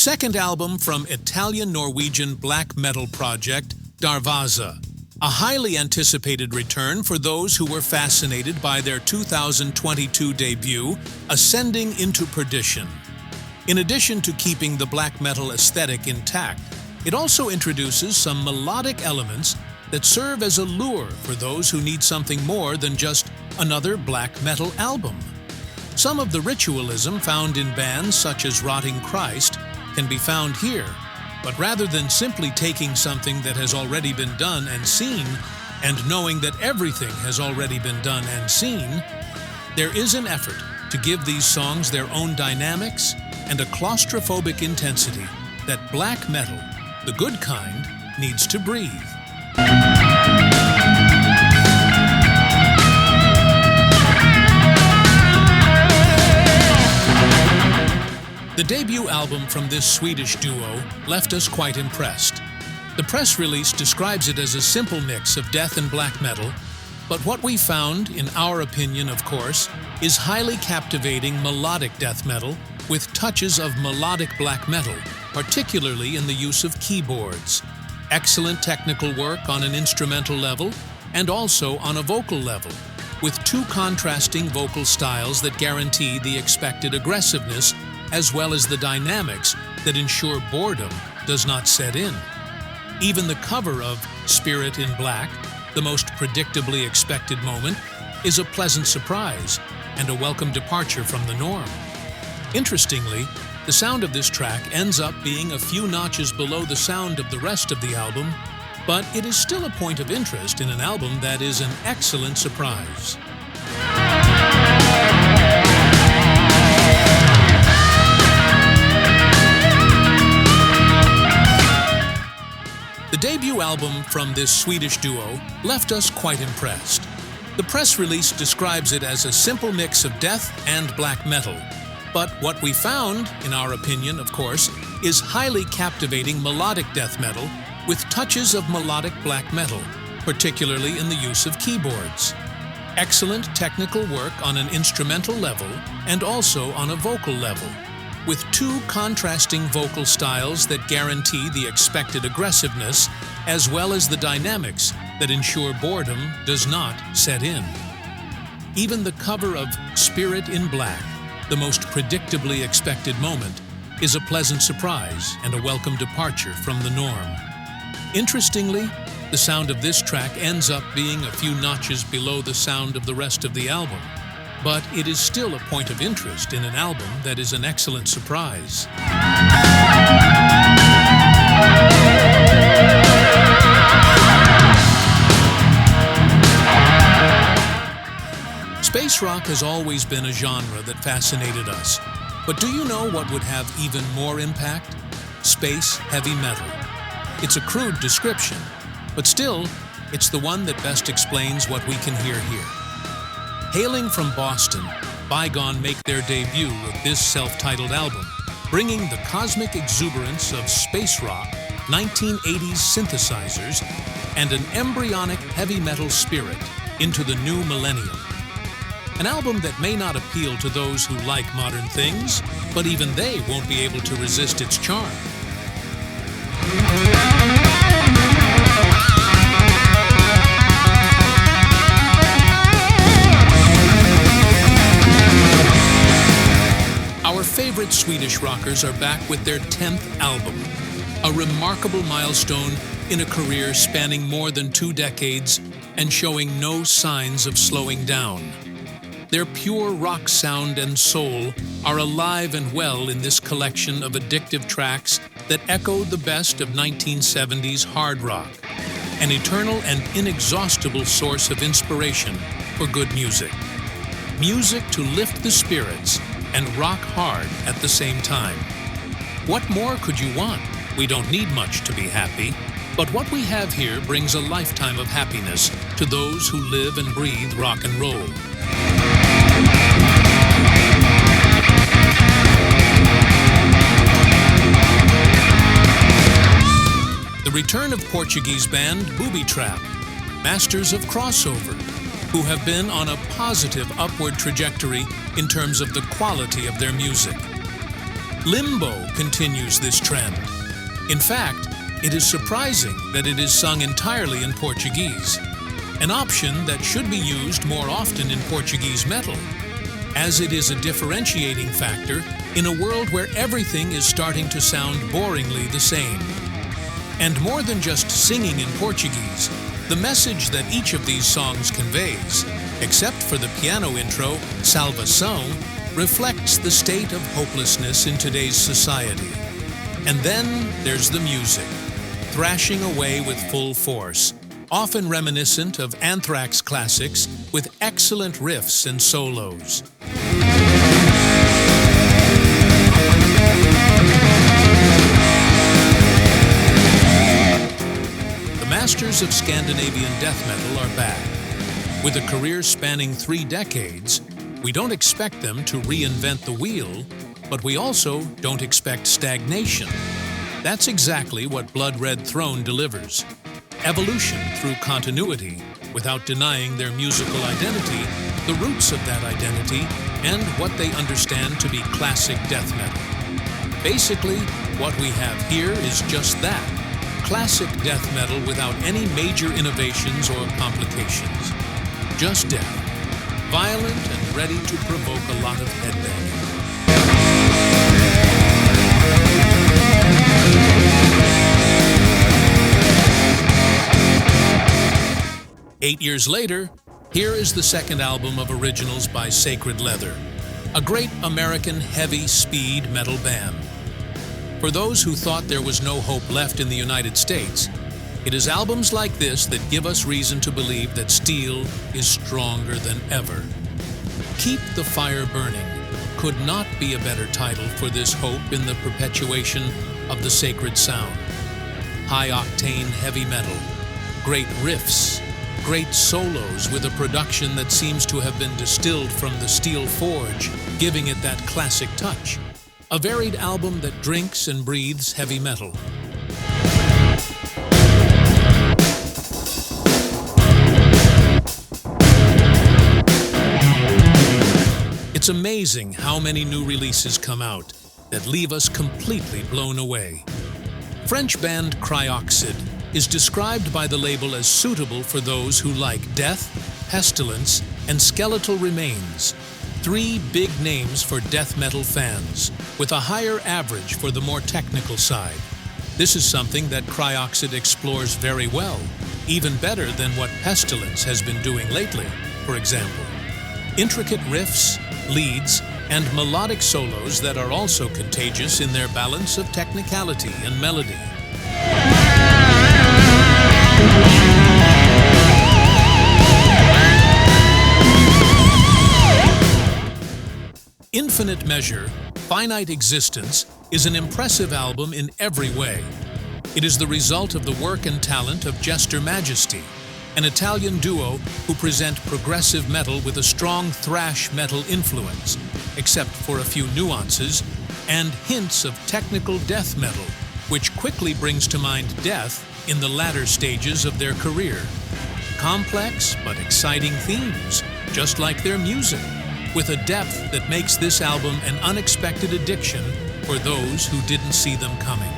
second album from Italian-Norwegian black metal project Darvaza, a highly anticipated return for those who were fascinated by their 2022 debut, Ascending into Perdition. In addition to keeping the black metal aesthetic intact, it also introduces some melodic elements that serve as a lure for those who need something more than just another black metal album. Some of the ritualism found in bands such as Rotting Christ can be found here, but rather than simply taking something that has already been done and seen, and knowing that everything has already been done and seen, there is an effort to give these songs their own dynamics and a claustrophobic intensity that black metal, the good kind, needs to breathe. The debut album from this Swedish duo left us quite impressed. The press release describes it as a simple mix of death and black metal, but what we found, in our opinion of course, is highly captivating melodic death metal with touches of melodic black metal, particularly in the use of keyboards. Excellent technical work on an instrumental level and also on a vocal level, with two contrasting vocal styles that guarantee the expected aggressiveness as well as the dynamics that ensure boredom does not set in. Even the cover of Spirit in Black, the most predictably expected moment, is a pleasant surprise and a welcome departure from the norm. Interestingly, the sound of this track ends up being a few notches below the sound of the rest of the album, but it is still a point of interest in an album that is an excellent surprise. The debut album from this Swedish duo left us quite impressed. The press release describes it as a simple mix of death and black metal. But what we found, in our opinion of course, is highly captivating melodic death metal with touches of melodic black metal, particularly in the use of keyboards. Excellent technical work on an instrumental level and also on a vocal level, with two contrasting vocal styles that guarantee the expected aggressiveness as well as the dynamics that ensure boredom does not set in. Even the cover of Spirit in Black, the most predictably expected moment, is a pleasant surprise and a welcome departure from the norm. Interestingly, the sound of this track ends up being a few notches below the sound of the rest of the album, but it is still a point of interest in an album that is an excellent surprise. Space rock has always been a genre that fascinated us, but do you know what would have even more impact? Space heavy metal. It's a crude description, but still, it's the one that best explains what we can hear here. Hailing from Boston, Bygone make their debut with this self-titled album, bringing the cosmic exuberance of space rock, 1980s synthesizers, and an embryonic heavy metal spirit into the new millennium. An album that may not appeal to those who like modern things, but even they won't be able to resist its charm. Our favorite Swedish rockers are back with their 10th album, a remarkable milestone in a career spanning more than 2 decades and showing no signs of slowing down. Their pure rock sound and soul are alive and well in this collection of addictive tracks that echo the best of 1970s hard rock, an eternal and inexhaustible source of inspiration for good music. Music to lift the spirits and rock hard at the same time. What more could you want? We don't need much to be happy, but what we have here brings a lifetime of happiness to those who live and breathe rock and roll. The return of Portuguese band Booby, masters of crossover, who have been on a positive upward trajectory in terms of the quality of their music. Limbo continues this trend. In fact, it is surprising that it is sung entirely in Portuguese, an option that should be used more often in Portuguese metal, as it is a differentiating factor in a world where everything is starting to sound boringly the same. And more than just singing in Portuguese, the message that each of these songs conveys, except for the piano intro, Salvação, reflects the state of hopelessness in today's society. And then there's the music, thrashing away with full force, often reminiscent of Anthrax classics with excellent riffs and solos. The masters of Scandinavian death metal are back. With a career spanning 3 decades, we don't expect them to reinvent the wheel, but we also don't expect stagnation. That's exactly what Blood Red Throne delivers. Evolution through continuity, without denying their musical identity, the roots of that identity, and what they understand to be classic death metal. Basically, what we have here is just that, classic death metal without any major innovations or complications. Just death, violent and ready to provoke a lot of headbanging. 8 years later, here is the second album of originals by Sacred Leather, a great American heavy speed metal band. For those who thought there was no hope left in the United States, it is albums like this that give us reason to believe that steel is stronger than ever. Keep the Fire Burning could not be a better title for this hope in the perpetuation of the sacred sound. High-octane heavy metal, great riffs, great solos with a production that seems to have been distilled from the steel forge, giving it that classic touch. A varied album that drinks and breathes heavy metal. It's amazing how many new releases come out that leave us completely blown away. French band Cryoxyd is described by the label as suitable for those who like death, pestilence, and skeletal remains. 3 big names for death metal fans, with a higher average for the more technical side. This is something that Cryoxyd explores very well, even better than what Pestilence has been doing lately, for example. Intricate riffs, leads, and melodic solos that are also contagious in their balance of technicality and melody. Infinite Measure, Finite Existence is an impressive album in every way. It is the result of the work and talent of Jester Majesty, an Italian duo who present progressive metal with a strong thrash metal influence, except for a few nuances, and hints of technical death metal, which quickly brings to mind death in the latter stages of their career. Complex but exciting themes, just like their music, with a depth that makes this album an unexpected addiction for those who didn't see them coming.